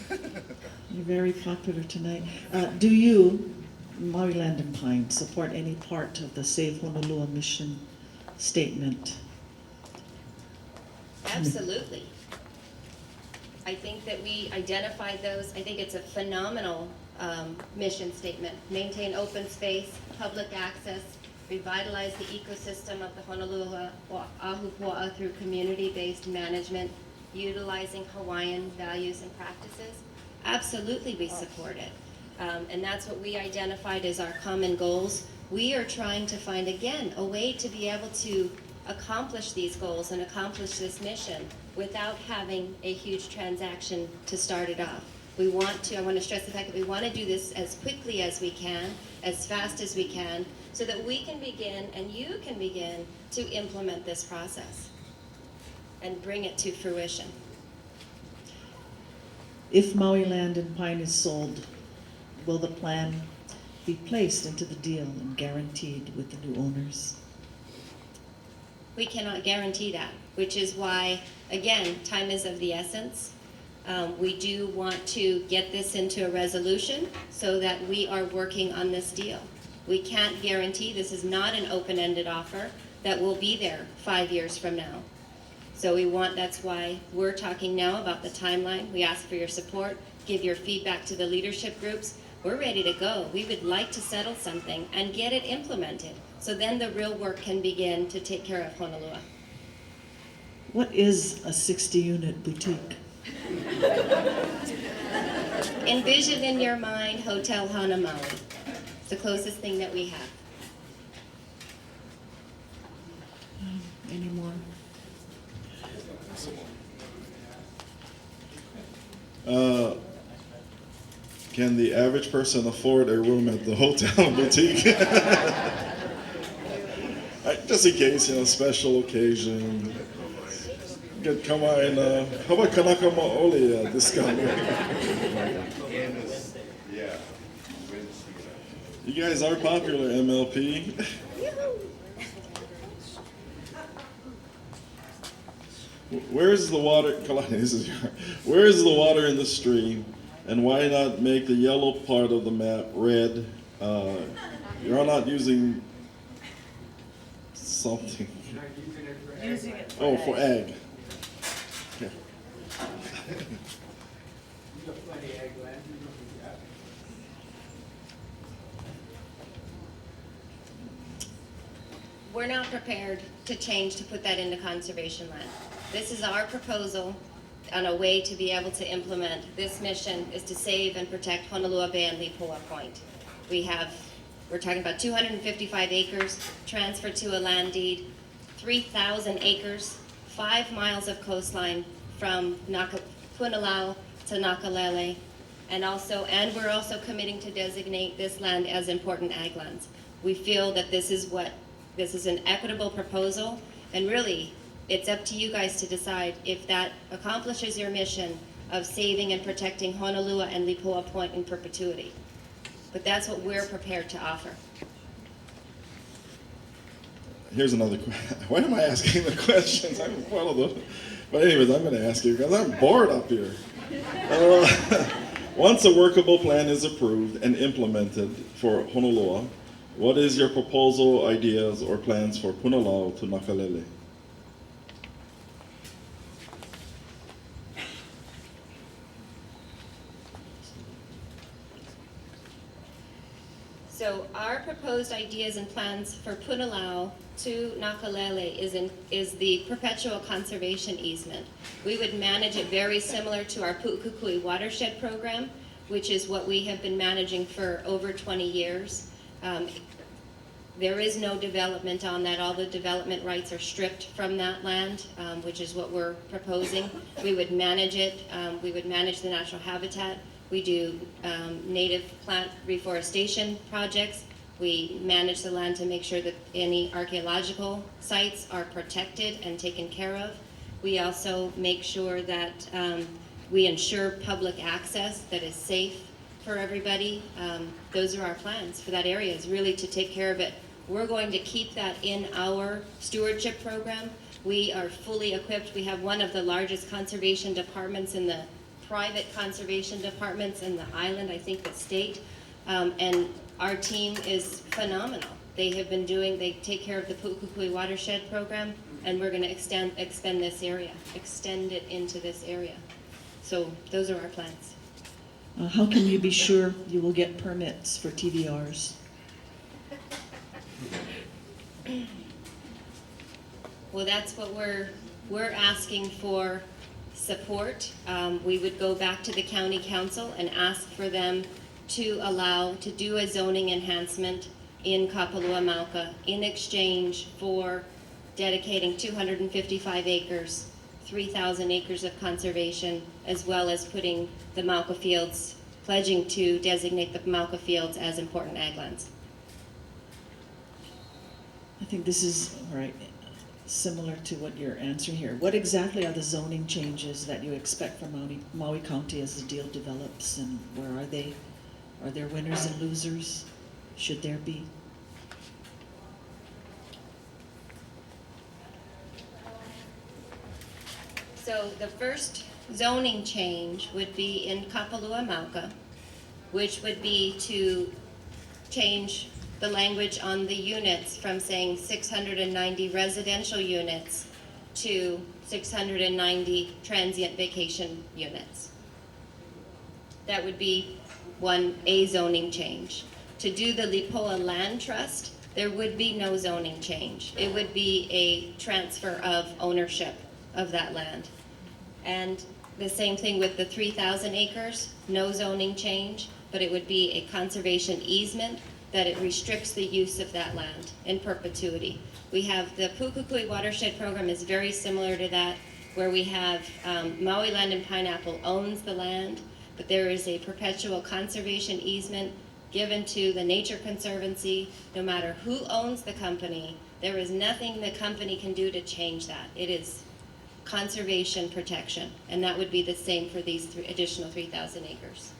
You're very popular tonight. Do you, Maui Land and Pine, support any part of the Save Honolua mission statement? Absolutely. I think that we identified those. I think it's a phenomenal mission statement. Maintain open space, public access, revitalize the ecosystem of the Honolua Ahupua'a through community-based management, utilizing Hawaiian values and practices. Absolutely, we support it. And that's what we identified as our common goals. We are trying to find, again, a way to be able to accomplish these goals and accomplish this mission without having a huge transaction to start it off. I want to stress the fact that we want to do this as quickly as we can, as fast as we can, so that we can begin, and you can begin, to implement this process and bring it to fruition. If Maui Land and Pine is sold, will the plan be placed into the deal and guaranteed with the new owners? We cannot guarantee that, which is why, again, time is of the essence. We do want to get this into a resolution so that we are working on this deal. We can't guarantee, this is not an open-ended offer that will be there 5 years from now. So that's why we're talking now about the timeline. We ask for your support, give your feedback to the leadership groups. We're ready to go. We would like to settle something and get it implemented. So then the real work can begin to take care of Honolua. What is a 60-unit boutique? Envision in your mind Hotel Hana Maui. It's the closest thing that we have. Any more? Can the average person afford a room at the hotel boutique? Just in case, special occasion. Come on, how about Kanaka Maoli discount? You guys are popular, MLP. Where is the water? Where is the water in the stream? And why not make the yellow part of the map red? You're not using something. Using it for Oh, for ag. Okay. We're not prepared to put that into conservation land. This is our proposal on a way to be able to implement this mission is to save and protect Honolua Bay and Lipoa Point. We're talking about 255 acres transferred to a land deed, 3,000 acres, 5 miles of coastline from Punalau to Nakalele, and we're also committing to designate this land as important ag lands. We feel that this is an equitable proposal, and really, it's up to you guys to decide if that accomplishes your mission of saving and protecting Honolua and Lipoa Point in perpetuity. But that's what we're prepared to offer. Here's another question. Why am I asking the questions? I'm one of those. But anyways, I'm going to ask you because I'm bored up here. Once a workable plan is approved and implemented for Honolua, what is your proposal, ideas, or plans for Punalau to Nakalele? So our proposed ideas and plans for Punalau to Nakalele is the perpetual conservation easement. We would manage it very similar to our Pu'ukukui watershed program, which is what we have been managing for over 20 years. There is no development on that. All the development rights are stripped from that land, which is what we're proposing. We would manage it. We would manage the natural habitat. We do native plant reforestation projects. We manage the land to make sure that any archaeological sites are protected and taken care of. We also make sure that we ensure public access that is safe for everybody. Those are our plans for that area, is really to take care of it. We're going to keep that in our stewardship program. We are fully equipped. We have one of the largest conservation departments in the private conservation departments in the island, I think the state, and our team is phenomenal. They take care of the Pu'ukukui watershed program, and we're gonna extend it into this area. So those are our plans. How can you be sure you will get permits for TVRs? Well, that's what we're asking for support. We would go back to the county council and ask for them to do a zoning enhancement in Kapalua Mauka in exchange for dedicating 255 acres, 3,000 acres of conservation, as well as putting the Mauka fields, pledging to designate the Mauka fields as important ag lands. I think this is, all right, similar to what you're answering here. What exactly are the zoning changes that you expect from Maui County as the deal develops, and where are they? Are there winners and losers? Should there be? So the first zoning change would be in Kapalua Mauka, which would be to change the language on the units from saying 690 residential units to 690 transient vacation units. That would be a zoning change. To do the Lipoa Land Trust, there would be no zoning change. It would be a transfer of ownership of that land. And the same thing with the 3,000 acres, no zoning change, but it would be a conservation easement that it restricts the use of that land in perpetuity. We have the Pu'ukukui watershed program is very similar to that, where we have Maui Land and Pineapple owns the land, but there is a perpetual conservation easement given to the Nature Conservancy. No matter who owns the company, there is nothing the company can do to change that. It is conservation protection, and that would be the same for these additional 3,000 acres.